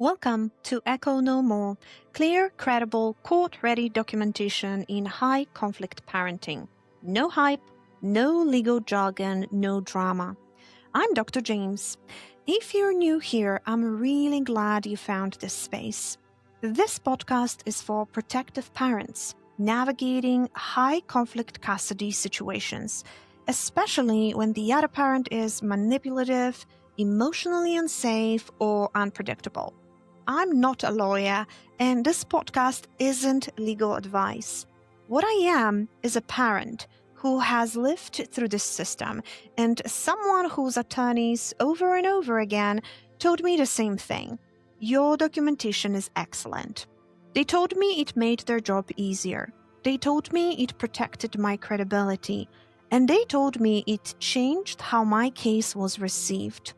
Welcome to Echo No More, clear, credible, court-ready documentation in high-conflict parenting. No hype, no legal jargon, no drama. I'm Dr. James. If you're new here, I'm really glad you found this space. This podcast is for protective parents navigating high-conflict custody situations, especially when the other parent is manipulative, emotionally unsafe, or unpredictable. I'm not a lawyer, and this podcast isn't legal advice. What I am is a parent who has lived through this system, and someone whose attorneys over and over again told me the same thing. Your documentation is excellent. They told me it made their job easier. They told me it protected my credibility, and they told me it changed how my case was received.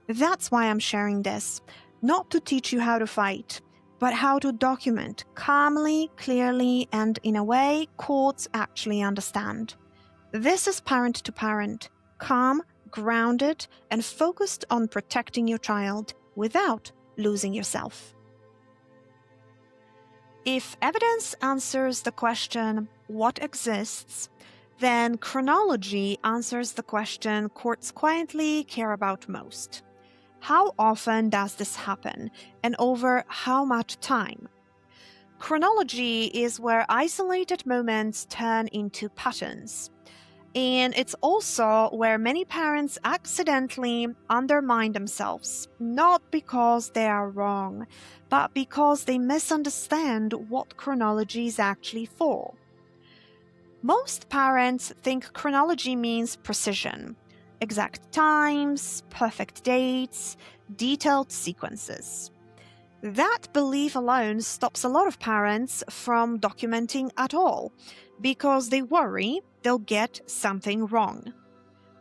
That's why I'm sharing this. Not to teach you how to fight, but how to document calmly, clearly, and in a way courts actually understand. This is parent to parent, calm, grounded, and focused on protecting your child without losing yourself. If evidence answers the question, what exists, then chronology answers the question courts quietly care about most. How often does this happen, and over how much time? Chronology is where isolated moments turn into patterns. And it's also where many parents accidentally undermine themselves, not because they are wrong, but because they misunderstand what chronology is actually for. Most parents think chronology means precision. Exact times, perfect dates, detailed sequences. That belief alone stops a lot of parents from documenting at all because they worry they'll get something wrong.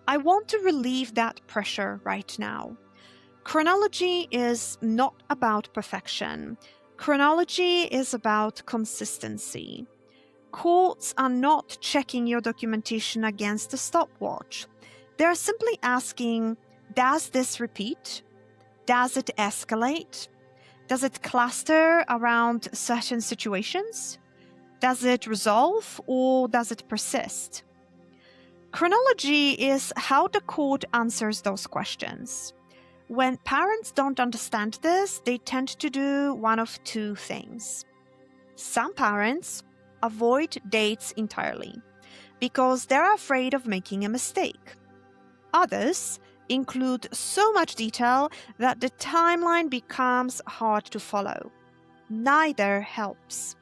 I want to relieve that pressure right now. Chronology is not about perfection. Chronology is about consistency. Courts are not checking your documentation against a stopwatch. They're simply asking, does this repeat? Does it escalate? Does it cluster around certain situations? Does it resolve or does it persist? Chronology is how the court answers those questions. When parents don't understand this, they tend to do one of two things. Some parents avoid dates entirely because they're afraid of making a mistake. Others include so much detail that the timeline becomes hard to follow. Neither helps.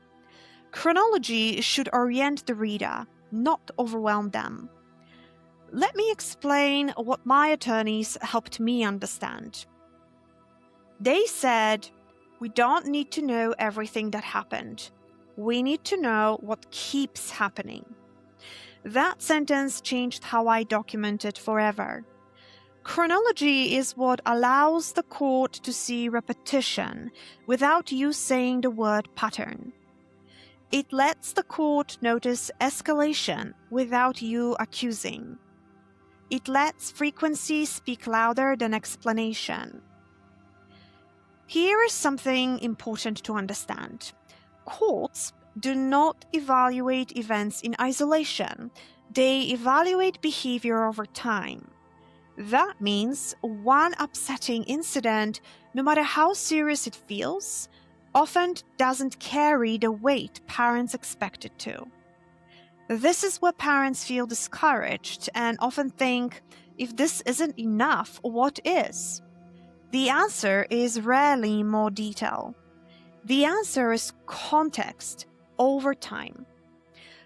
Chronology should orient the reader, not overwhelm them. Let me explain what my attorneys helped me understand. They said, we don't need to know everything that happened. We need to know what keeps happening. That sentence changed how I documented forever. Chronology is what allows the court to see repetition without you saying the word pattern. It lets the court notice escalation without you accusing. It lets frequency speak louder than explanation. Here is something important to understand. Courts do not evaluate events in isolation. They evaluate behavior over time. That means one upsetting incident, no matter how serious it feels, often doesn't carry the weight parents expect it to. This is where parents feel discouraged and often think, if this isn't enough, what is? The answer is rarely more detail. The answer is context over time.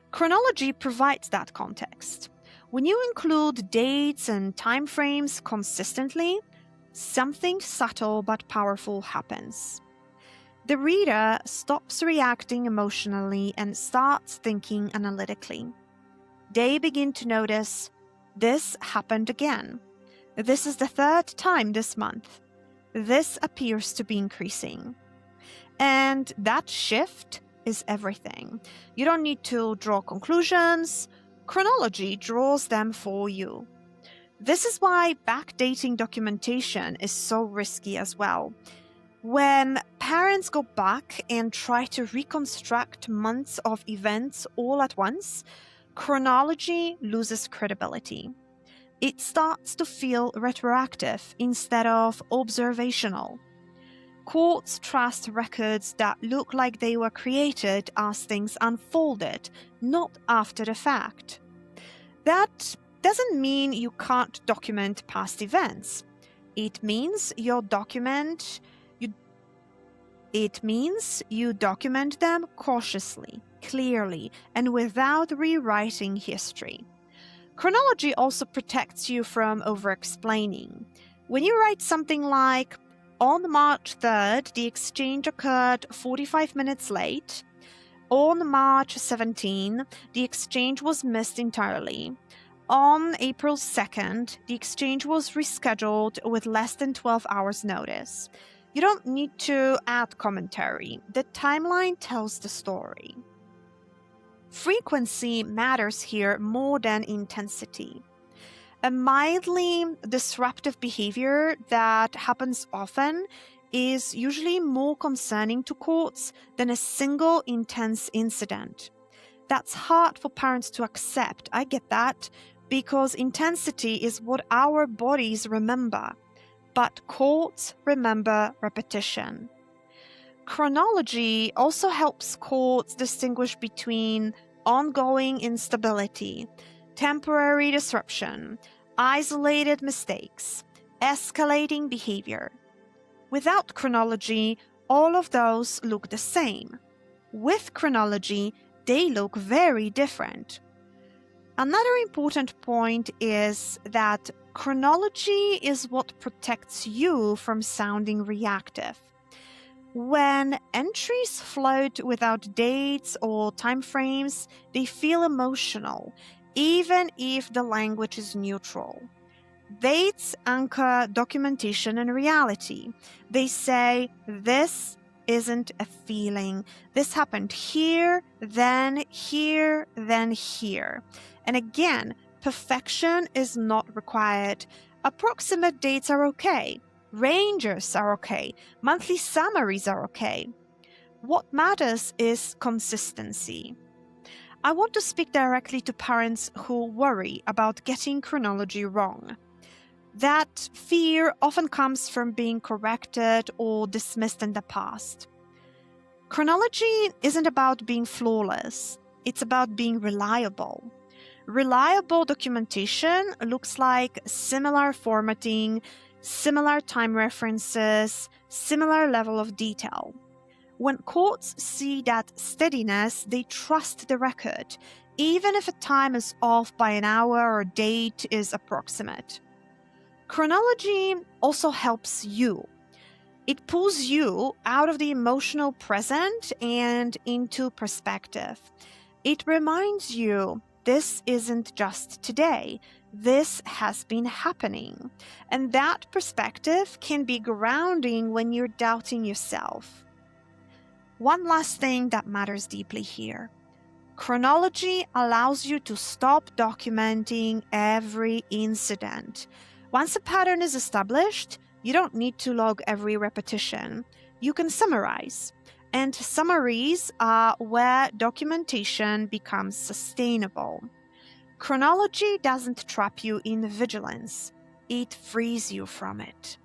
Chronology provides that context. When you include dates and timeframes consistently, something subtle but powerful happens. The reader stops reacting emotionally and starts thinking analytically. They begin to notice, this happened again. This is the third time this month. This appears to be increasing. And that shift is everything. You don't need to draw conclusions. Chronology draws them for you. This is why backdating documentation is so risky as well. When parents go back and try to reconstruct months of events all at once, chronology loses credibility. It starts to feel retroactive instead of observational. Courts trust records that look like they were created as things unfolded, not after the fact. That doesn't mean you can't document past events. It means you document them cautiously, clearly, and without rewriting history. Chronology also protects you from over-explaining. When you write something like, on March 3rd, the exchange occurred 45 minutes late. On March 17, the exchange was missed entirely. On April 2nd, the exchange was rescheduled with less than 12 hours notice. You don't need to add commentary. The timeline tells the story. Frequency matters here more than intensity. A mildly disruptive behavior that happens often is usually more concerning to courts than a single intense incident. That's hard for parents to accept, I get that, because intensity is what our bodies remember, but courts remember repetition. Chronology also helps courts distinguish between ongoing instability, temporary disruption, isolated mistakes, escalating behavior. Without chronology, all of those look the same. With chronology, they look very different. Another important point is that chronology is what protects you from sounding reactive. When entries float without dates or timeframes, they feel emotional, even if the language is neutral. Dates anchor documentation and reality. They say, this isn't a feeling. This happened here, then here, then here. And again, perfection is not required. Approximate dates are okay. Ranges are okay. Monthly summaries are okay. What matters is consistency. I want to speak directly to parents who worry about getting chronology wrong. That fear often comes from being corrected or dismissed in the past. Chronology isn't about being flawless. It's about being reliable. Reliable documentation looks like similar formatting, similar time references, similar level of detail. When courts see that steadiness, they trust the record, even if a time is off by an hour or a date is approximate. Chronology also helps you. It pulls you out of the emotional present and into perspective. It reminds you, this isn't just today. This has been happening. And that perspective can be grounding when you're doubting yourself. One last thing that matters deeply here. Chronology allows you to stop documenting every incident. Once a pattern is established, you don't need to log every repetition. You can summarize. And summaries are where documentation becomes sustainable. Chronology doesn't trap you in vigilance. It frees you from it.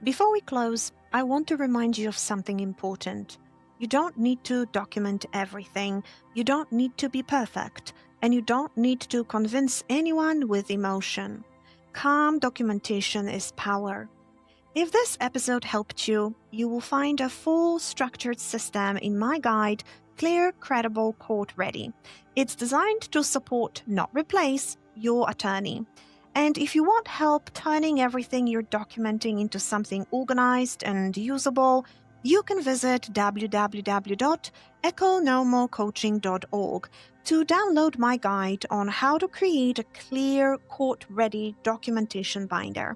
Before we close, I want to remind you of something important. You don't need to document everything. You don't need to be perfect. And you don't need to convince anyone with emotion. Calm documentation is power. If this episode helped you, you will find a full structured system in my guide, Clear, Credible, Court Ready. It's designed to support, not replace, your attorney. And if you want help turning everything you're documenting into something organized and usable, you can visit www.economocoaching.org to download my guide on how to create a clear, court-ready documentation binder.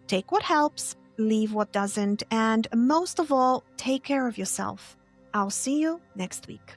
Take what helps, leave what doesn't, and most of all, take care of yourself. I'll see you next week.